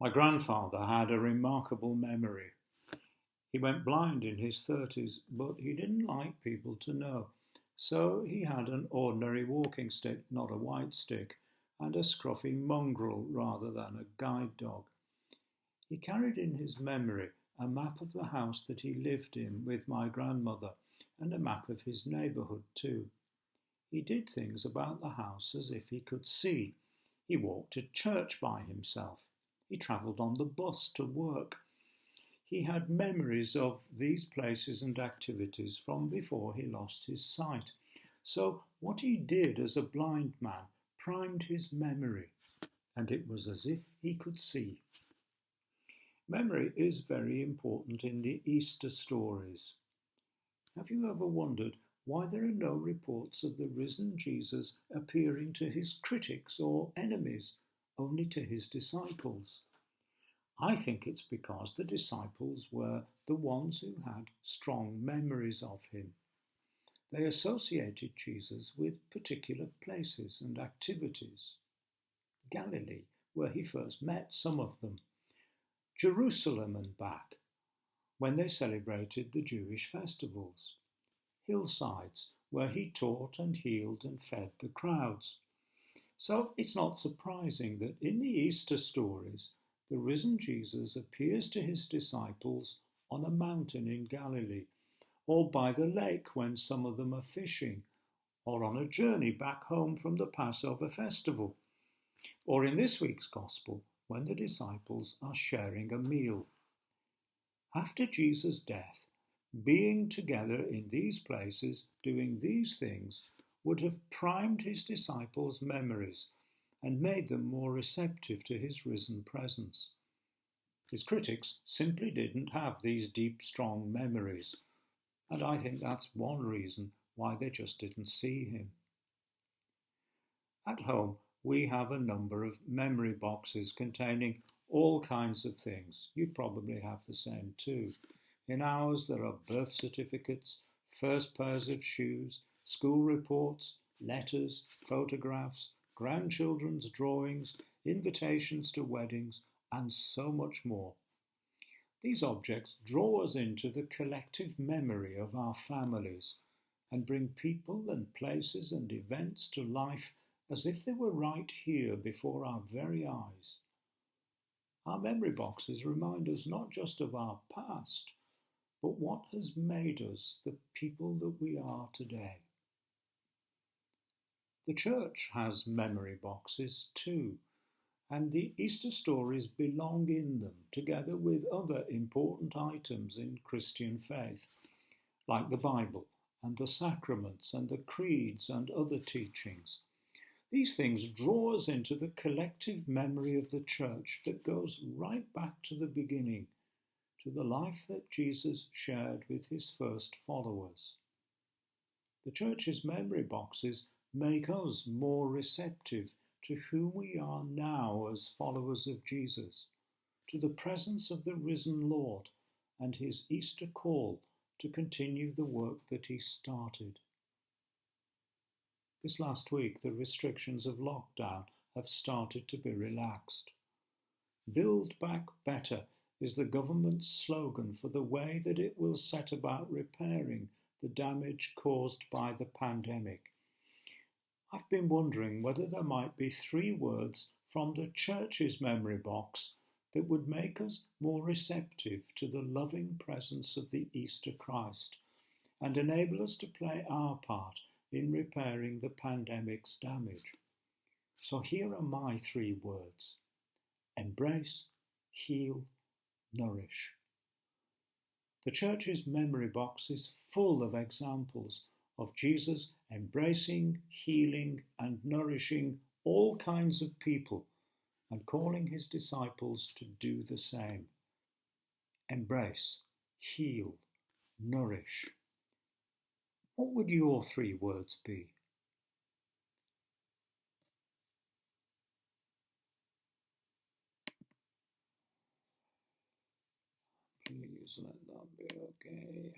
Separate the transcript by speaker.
Speaker 1: My grandfather had a remarkable memory. He went blind in his 30s, but he didn't like people to know. So he had an ordinary walking stick, not a white stick, and a scruffy mongrel rather than a guide dog. He carried in his memory a map of the house that he lived in with my grandmother and a map of his neighbourhood too. He did things about the house as if he could see. He walked to church by himself. He travelled on the bus to work. He had memories of these places and activities from before he lost his sight. So what he did as a blind man primed his memory, and it was as if he could see. Memory is very important in the Easter stories. Have you ever wondered why there are no reports of the risen Jesus appearing to his critics or enemies, only to his disciples? I think it's because the disciples were the ones who had strong memories of him. They associated Jesus with particular places and activities. Galilee, where he first met some of them. Jerusalem and back, when they celebrated the Jewish festivals. Hillsides, where he taught and healed and fed the crowds. So it's not surprising that in the Easter stories, the risen Jesus appears to his disciples on a mountain in Galilee, or by the lake when some of them are fishing, or on a journey back home from the Passover festival, or in this week's Gospel when the disciples are sharing a meal. After Jesus' death, being together in these places, doing these things, would have primed his disciples' memories and made them more receptive to his risen presence. His critics simply didn't have these deep, strong memories, and I think that's one reason why they just didn't see him. At home, we have a number of memory boxes containing all kinds of things. You probably have the same too. In ours, there are birth certificates, first pairs of shoes, school reports, letters, photographs, grandchildren's drawings, invitations to weddings, and so much more. These objects draw us into the collective memory of our families and bring people and places and events to life as if they were right here before our very eyes. Our memory boxes remind us not just of our past, but what has made us the people that we are today. The church has memory boxes too, and the Easter stories belong in them, together with other important items in Christian faith, like the Bible and the sacraments and the creeds and other teachings. These things draw us into the collective memory of the church that goes right back to the beginning, to the life that Jesus shared with his first followers. The church's memory boxes make us more receptive to who we are now as followers of Jesus, to the presence of the risen Lord and his Easter call to continue the work that he started. This last week, the restrictions of lockdown have started to be relaxed. Build Back Better is the government's slogan for the way that it will set about repairing the damage caused by the pandemic. I've been wondering whether there might be 3 words from the church's memory box that would make us more receptive to the loving presence of the Easter Christ and enable us to play our part in repairing the pandemic's damage. So here are my 3 words: embrace, heal, nourish. The church's memory box is full of examples of Jesus embracing, healing, and nourishing all kinds of people and calling his disciples to do the same. Embrace, heal, nourish. What would your 3 words be? Please let that be okay.